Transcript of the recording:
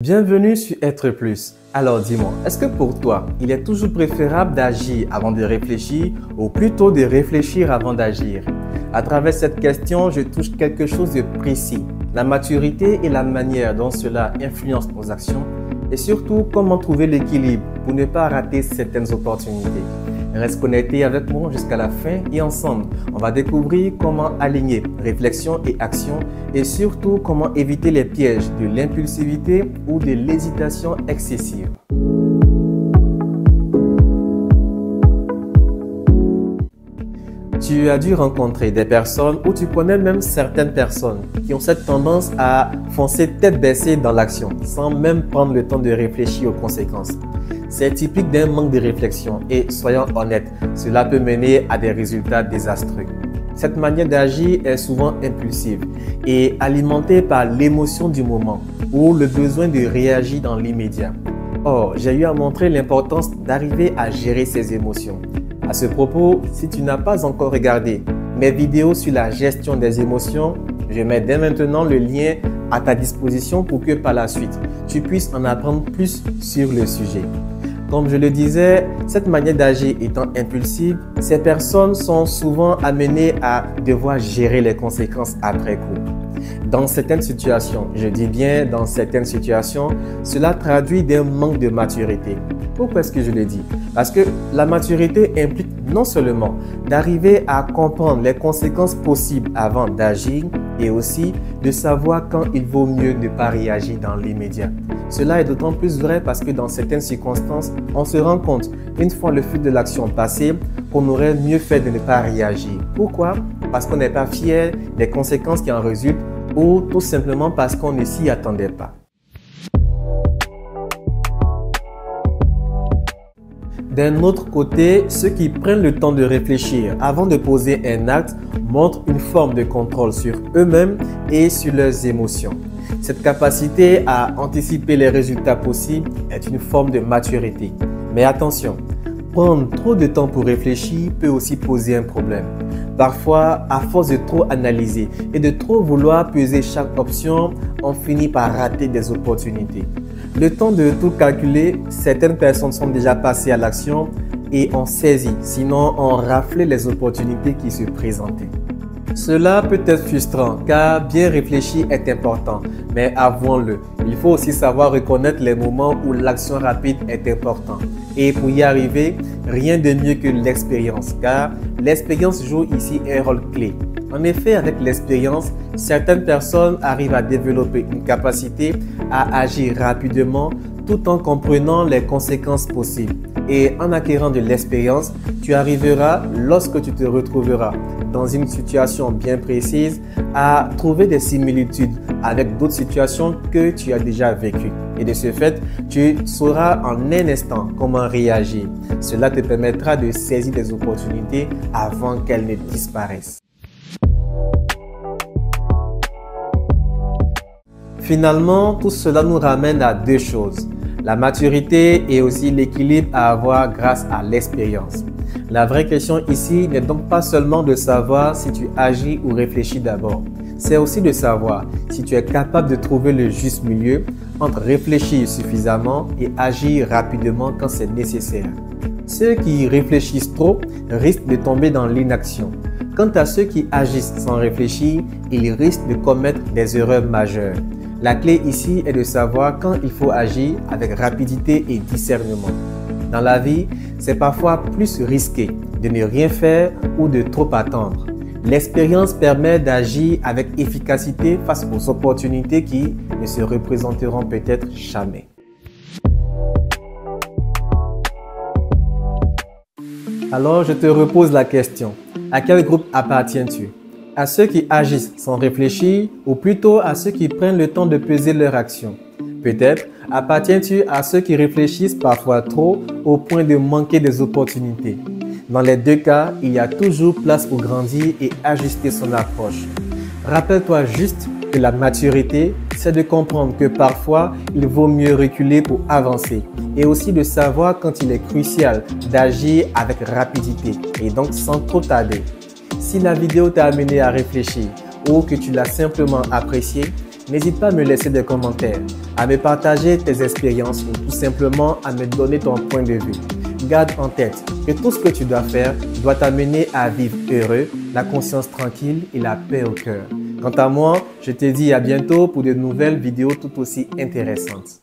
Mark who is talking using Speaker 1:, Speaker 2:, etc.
Speaker 1: Bienvenue sur Être Plus. Alors dis-moi, est-ce que pour toi, il est toujours préférable d'agir avant de réfléchir ou plutôt de réfléchir avant d'agir? À travers cette question, je touche quelque chose de précis, la maturité et la manière dont cela influence nos actions et surtout comment trouver l'équilibre pour ne pas rater certaines opportunités. Reste connecté avec moi jusqu'à la fin et ensemble, on va découvrir comment aligner réflexion et action et surtout comment éviter les pièges de l'impulsivité ou de l'hésitation excessive. Tu as dû rencontrer des personnes ou tu connais même certaines personnes qui ont cette tendance à foncer tête baissée dans l'action sans même prendre le temps de réfléchir aux conséquences. C'est typique d'un manque de réflexion et soyons honnêtes, cela peut mener à des résultats désastreux. Cette manière d'agir est souvent impulsive et alimentée par l'émotion du moment ou le besoin de réagir dans l'immédiat. Or, j'ai eu à montrer l'importance d'arriver à gérer ses émotions. À ce propos, si tu n'as pas encore regardé mes vidéos sur la gestion des émotions, je mets dès maintenant le lien à ta disposition pour que par la suite, tu puisses en apprendre plus sur le sujet. Comme je le disais, cette manière d'agir étant impulsive, ces personnes sont souvent amenées à devoir gérer les conséquences après coup. Dans certaines situations, je dis bien dans certaines situations, cela traduit d'un manque de maturité. Pourquoi est-ce que je le dis? Parce que la maturité implique non seulement d'arriver à comprendre les conséquences possibles avant d'agir et aussi de savoir quand il vaut mieux ne pas réagir dans l'immédiat. Cela est d'autant plus vrai parce que dans certaines circonstances, on se rend compte, une fois le feu de l'action passé, qu'on aurait mieux fait de ne pas réagir. Pourquoi? Parce qu'on n'est pas fier des conséquences qui en résultent ou tout simplement parce qu'on ne s'y attendait pas. D'un autre côté, ceux qui prennent le temps de réfléchir avant de poser un acte montrent une forme de contrôle sur eux-mêmes et sur leurs émotions. Cette capacité à anticiper les résultats possibles est une forme de maturité. Mais attention, prendre trop de temps pour réfléchir peut aussi poser un problème. Parfois, à force de trop analyser et de trop vouloir peser chaque option, on finit par rater des opportunités. Le temps de tout calculer, certaines personnes sont déjà passées à l'action et ont saisi, sinon ont raflé les opportunités qui se présentaient. Cela peut être frustrant car bien réfléchir est important, mais avouons-le, il faut aussi savoir reconnaître les moments où l'action rapide est importante. Et pour y arriver, rien de mieux que l'expérience car l'expérience joue ici un rôle clé. En effet, avec l'expérience, certaines personnes arrivent à développer une capacité à agir rapidement tout en comprenant les conséquences possibles. Et en acquérant de l'expérience, tu arriveras, lorsque tu te retrouveras dans une situation bien précise, à trouver des similitudes avec d'autres situations que tu as déjà vécues. Et de ce fait, tu sauras en un instant comment réagir. Cela te permettra de saisir des opportunités avant qu'elles ne disparaissent. Finalement, tout cela nous ramène à deux choses. La maturité et aussi l'équilibre à avoir grâce à l'expérience. La vraie question ici n'est donc pas seulement de savoir si tu agis ou réfléchis d'abord. C'est aussi de savoir si tu es capable de trouver le juste milieu entre réfléchir suffisamment et agir rapidement quand c'est nécessaire. Ceux qui réfléchissent trop risquent de tomber dans l'inaction. Quant à ceux qui agissent sans réfléchir, ils risquent de commettre des erreurs majeures. La clé ici est de savoir quand il faut agir avec rapidité et discernement. Dans la vie, c'est parfois plus risqué de ne rien faire ou de trop attendre. L'expérience permet d'agir avec efficacité face aux opportunités qui ne se représenteront peut-être jamais. Alors, je te repose la question. À quel groupe appartiens-tu? À ceux qui agissent sans réfléchir ou plutôt à ceux qui prennent le temps de peser leurs actions? Peut-être appartiens-tu à ceux qui réfléchissent parfois trop au point de manquer des opportunités. Dans les deux cas, il y a toujours place pour grandir et ajuster son approche. Rappelle-toi juste que la maturité, c'est de comprendre que parfois, il vaut mieux reculer pour avancer et aussi de savoir quand il est crucial d'agir avec rapidité et donc sans trop tarder. Si la vidéo t'a amené à réfléchir ou que tu l'as simplement appréciée, N'hésite pas à me laisser des commentaires, à me partager tes expériences ou tout simplement à me donner ton point de vue. Garde en tête que tout ce que tu dois faire doit t'amener à vivre heureux, la conscience tranquille et la paix au cœur. Quant à moi, je te dis à bientôt pour de nouvelles vidéos tout aussi intéressantes.